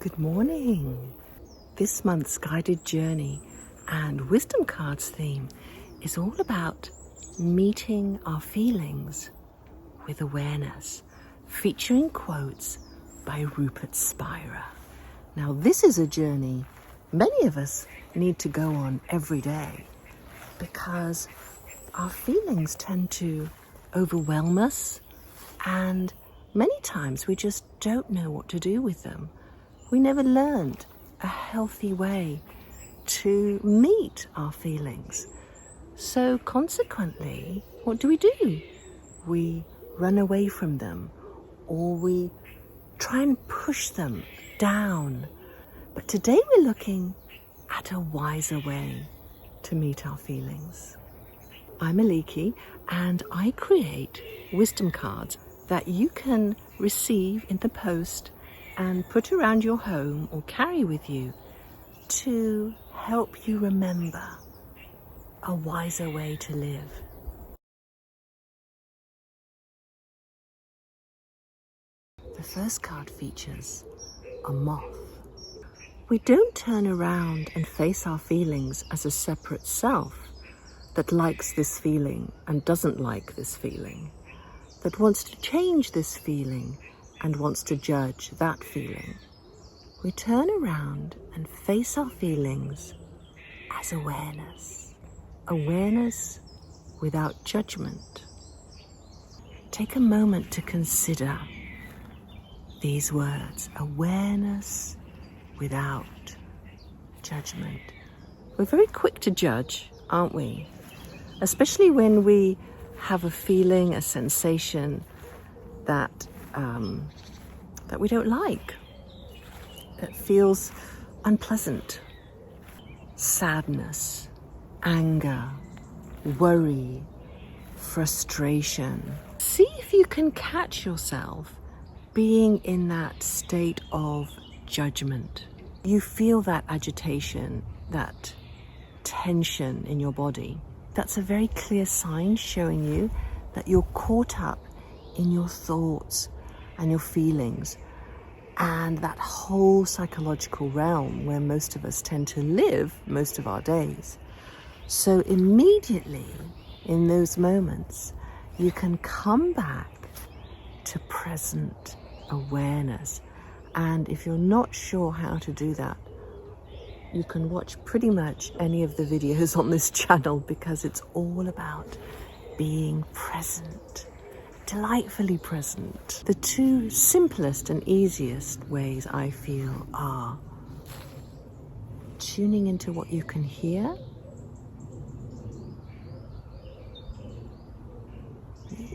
Good morning. This month's guided journey and wisdom cards theme is all about meeting our feelings with awareness, featuring quotes by Rupert Spira. Now, this is a journey many of us need to go on every day because our feelings tend to overwhelm us, and many times we just don't know what to do with them. We never learned a healthy way to meet our feelings. So consequently, what do? We run away from them, or we try and push them down. But today we're looking at a wiser way to meet our feelings. I'm Aliki, and I create wisdom cards that you can receive in the post and put around your home or carry with you to help you remember a wiser way to live. The first card features a moth. We don't turn around and face our feelings as a separate self that likes this feeling and doesn't like this feeling, that wants to change this feeling and wants to judge that feeling. We turn around and face our feelings as awareness. Awareness without judgment. Take a moment to consider these words. Awareness without judgment. We're very quick to judge, aren't we? Especially when we have a feeling, a sensation that we don't like. It feels unpleasant. Sadness, anger, worry, frustration. See if you can catch yourself being in that state of judgment. You feel that agitation, that tension in your body. That's a very clear sign showing you that you're caught up in your thoughts and your feelings and that whole psychological realm where most of us tend to live most of our days. So immediately in those moments, you can come back to present awareness. And if you're not sure how to do that, you can watch pretty much any of the videos on this channel because it's all about being present, delightfully present. The two simplest and easiest ways I feel are tuning into what you can hear,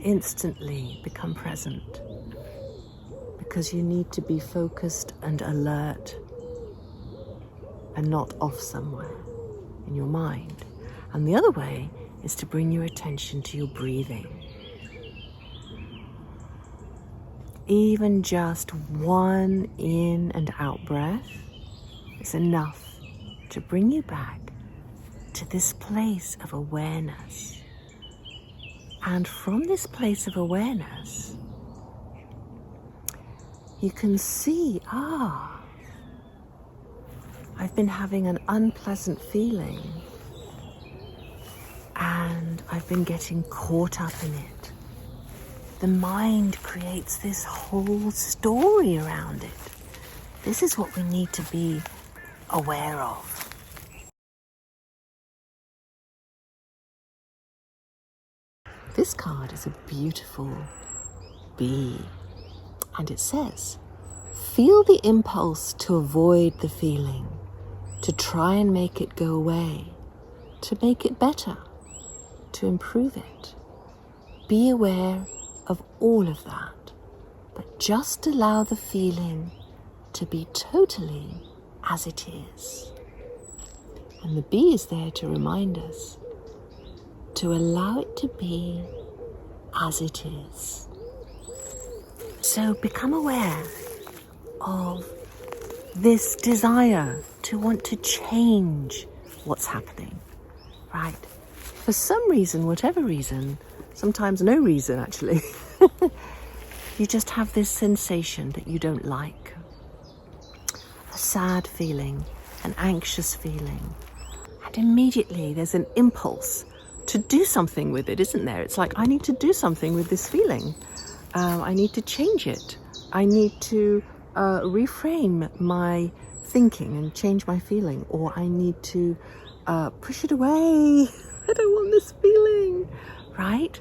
instantly become present because you need to be focused and alert and not off somewhere in your mind. And the other way is to bring your attention to your breathing. Even just one in and out breath is enough to bring you back to this place of awareness. And from this place of awareness, you can see, I've been having an unpleasant feeling and I've been getting caught up in it. The mind creates this whole story around it. This is what we need to be aware of. This card is a beautiful bee, and it says, feel the impulse to avoid the feeling, to try and make it go away, to make it better, to improve it. Be aware of all of that, but just allow the feeling to be totally as it is. And the bee is there to remind us to allow it to be as it is. So become aware of this desire to want to change what's happening, right? For some reason, whatever reason, sometimes no reason actually, you just have this sensation that you don't like. a sad feeling, an anxious feeling. And immediately there's an impulse to do something with it, isn't there? It's like, I need to do something with this feeling. I need to change it. I need to reframe my thinking and change my feeling, or I need to push it away. I don't want this feeling, right?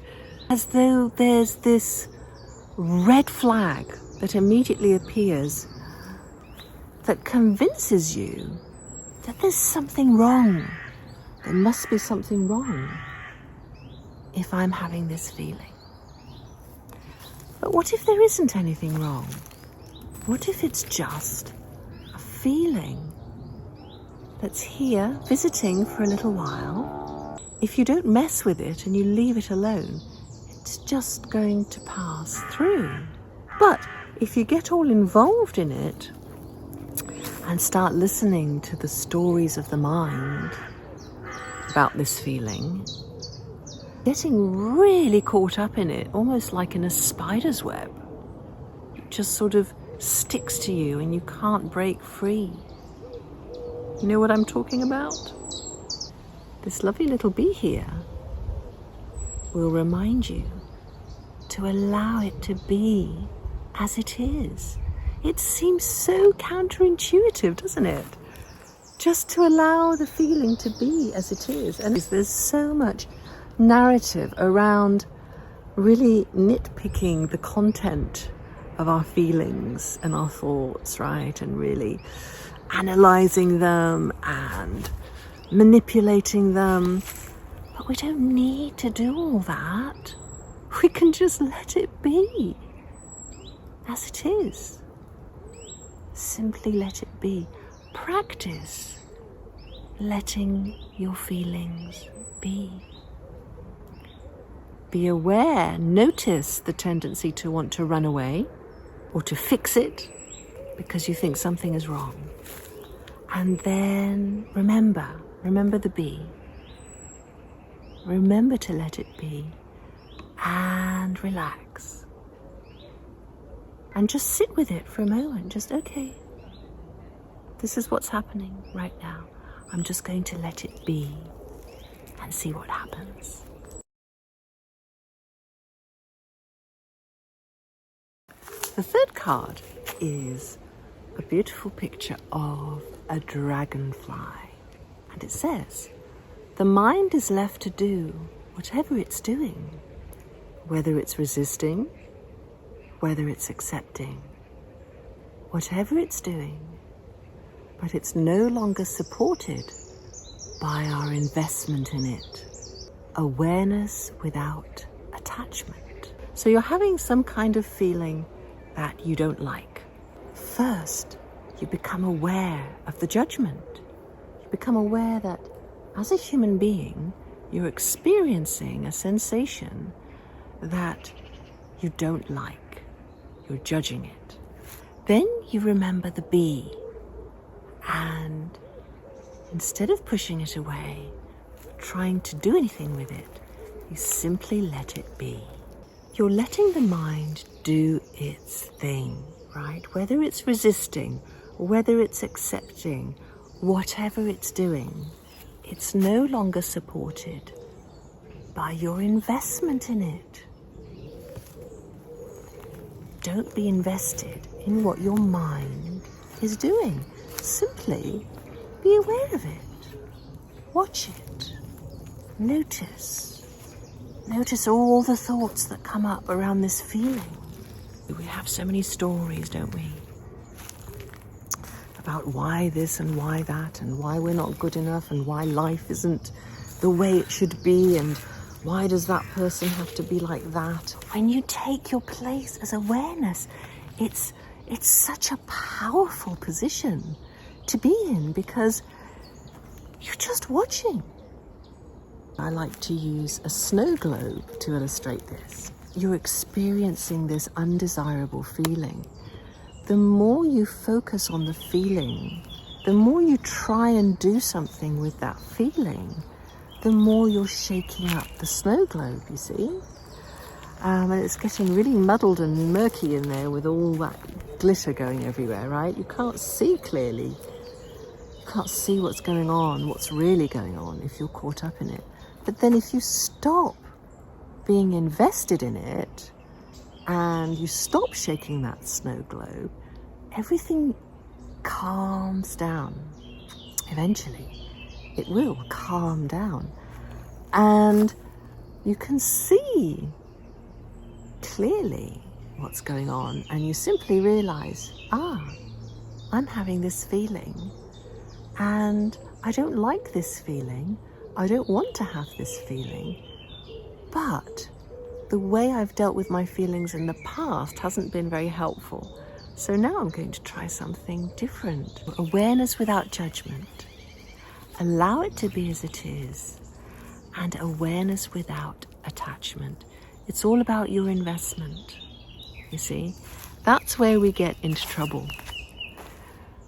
As though there's this red flag that immediately appears that convinces you that there's something wrong. There must be something wrong if I'm having this feeling. But what if there isn't anything wrong? What if it's just a feeling that's here visiting for a little while? If you don't mess with it and you leave it alone, it's just going to pass through. But if you get all involved in it and start listening to the stories of the mind about this feeling, getting really caught up in it, almost like in a spider's web, it just sort of sticks to you and you can't break free. You know what I'm talking about? This lovely little bee here will remind you to allow it to be as it is. It seems so counterintuitive, doesn't it? Just to allow the feeling to be as it is. And there's so much narrative around really nitpicking the content of our feelings and our thoughts, right? And really analyzing them and manipulating them. But we don't need to do all that. We can just let it be as it is. Simply let it be. Practice letting your feelings be. Be aware, notice the tendency to want to run away or to fix it because you think something is wrong. And then remember the bee. Remember to let it be and relax. And just sit with it for a moment. Just, okay, this is what's happening right now. I'm just going to let it be and see what happens. The third card is a beautiful picture of a dragonfly. And it says, the mind is left to do whatever it's doing, whether it's resisting, whether it's accepting, whatever it's doing, but it's no longer supported by our investment in it. Awareness without attachment. So you're having some kind of feeling that you don't like. First, you become aware of the judgment. You become aware that as a human being, you're experiencing a sensation that you don't like. You're judging it. Then you remember the bee, and instead of pushing it away, trying to do anything with it, you simply let it be. You're letting the mind do its thing, right? Whether it's resisting, whether it's accepting, whatever it's doing, it's no longer supported by your investment in it. Don't be invested in what your mind is doing. Simply be aware of it. Watch it. Notice. Notice all the thoughts that come up around this feeling. We have so many stories, don't we? About why this and why that, and why we're not good enough, and why life isn't the way it should be, and why does that person have to be like that? When you take your place as awareness, it's such a powerful position to be in, because you're just watching. I like to use a snow globe to illustrate this. You're experiencing this undesirable feeling. The more you focus on the feeling, the more you try and do something with that feeling, the more you're shaking up the snow globe, you see? And it's getting really muddled and murky in there with all that glitter going everywhere, right? You can't see clearly. You can't see what's going on, what's really going on if you're caught up in it. But then if you stop being invested in it and you stop shaking that snow globe, everything calms down. Eventually, it will calm down. And you can see clearly what's going on, and you simply realize, I'm having this feeling, and I don't like this feeling. I don't want to have this feeling, but the way I've dealt with my feelings in the past hasn't been very helpful. So now I'm going to try something different. Awareness without judgment. Allow it to be as it is. And awareness without attachment. It's all about your investment. You see, that's where we get into trouble.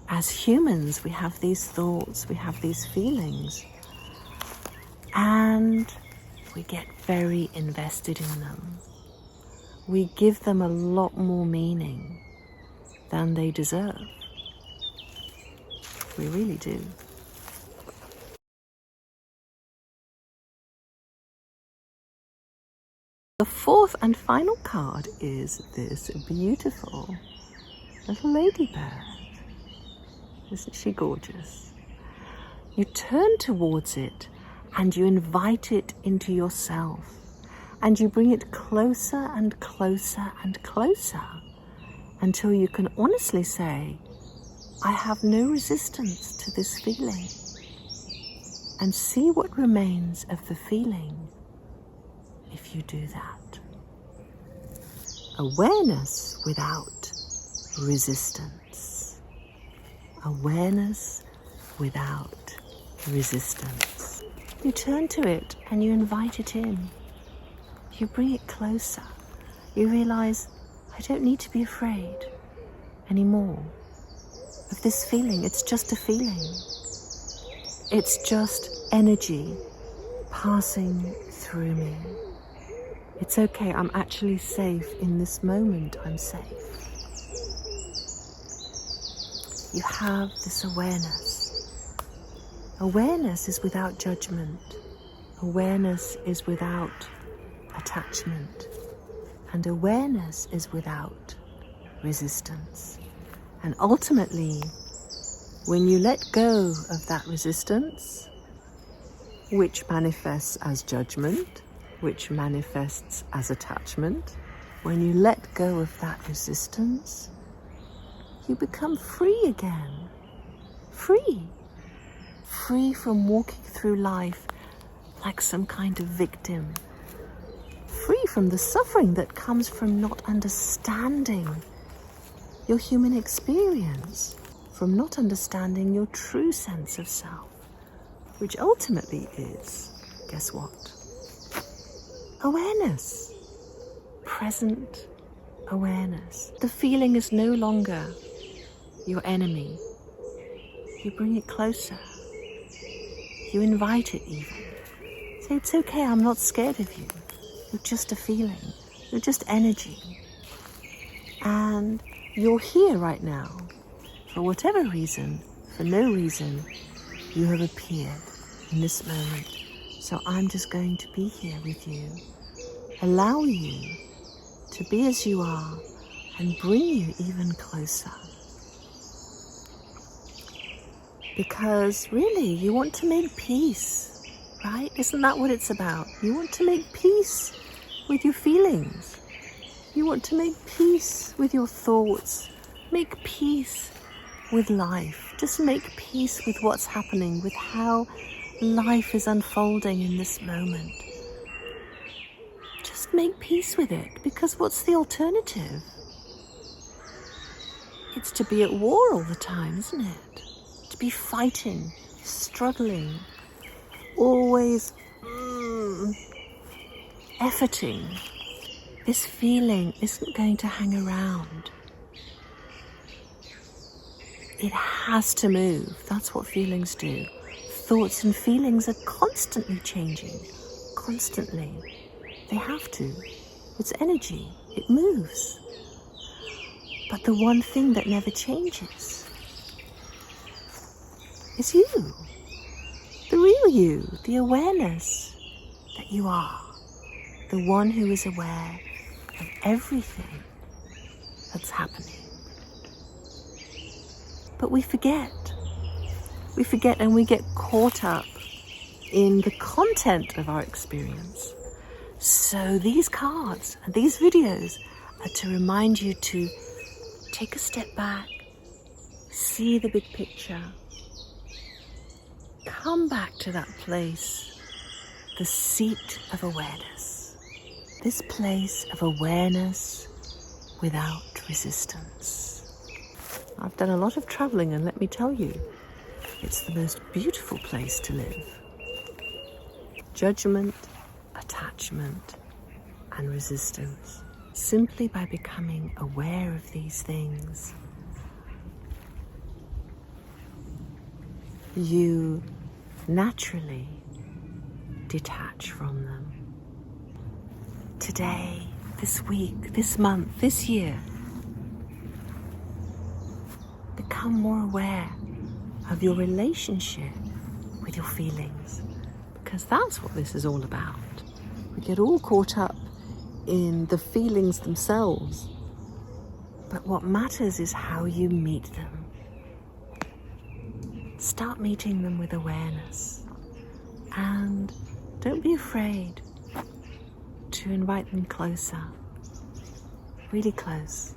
As humans, we have these thoughts, we have these feelings, and we get very invested in them. We give them a lot more meaning than they deserve. We really do. The fourth and final card is this beautiful little ladybird. Isn't she gorgeous? You turn towards it and you invite it into yourself, and you bring it closer and closer and closer until you can honestly say, I have no resistance to this feeling, and see what remains of the feeling if you do that. Awareness without resistance. Awareness without resistance. You turn to it and you invite it in. You bring it closer. You realize, I don't need to be afraid anymore of this feeling. It's just a feeling. It's just energy passing through me. It's okay, I'm actually safe in this moment. I'm safe. You have this awareness. Awareness is without judgment. Awareness is without attachment. And awareness is without resistance. And ultimately, when you let go of that resistance, which manifests as judgment, which manifests as attachment, when you let go of that resistance, you become free again. Free. Free from walking through life like some kind of victim. Free from the suffering that comes from not understanding your human experience, from not understanding your true sense of self, which ultimately is, guess what? Awareness. Present awareness. The feeling is no longer your enemy. You bring it closer. You invite it even. Say, it's okay, I'm not scared of you. You're just a feeling. You're just energy. And you're here right now. For whatever reason, for no reason, you have appeared in this moment. So I'm just going to be here with you. Allow you to be as you are and bring you even closer. Because really, you want to make peace, right? Isn't that what it's about? You want to make peace with your feelings. You want to make peace with your thoughts. Make peace with life. Just make peace with what's happening, with how life is unfolding in this moment. Just make peace with it, because what's the alternative? It's to be at war all the time, isn't it? To be fighting, struggling, always efforting. This feeling isn't going to hang around. It has to move. That's what feelings do. Thoughts and feelings are constantly changing. Constantly. They have to. It's energy. It moves. But the one thing that never changes is you. The real you, the awareness that you are. The one who is aware of everything that's happening. But we forget. We forget and we get caught up in the content of our experience. So these cards and these videos are to remind you to take a step back, see the big picture, come back to that place, the seat of awareness. This place of awareness without resistance. I've done a lot of traveling, and let me tell you, it's the most beautiful place to live. Judgment, attachment, and resistance. Simply by becoming aware of these things, you naturally detach from them. Today, this week, this month, this year, become more aware of your relationship with your feelings, because that's what this is all about. We get all caught up in the feelings themselves, but what matters is how you meet them. Start meeting them with awareness, and don't be afraid to invite them closer, really close,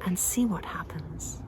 and see what happens.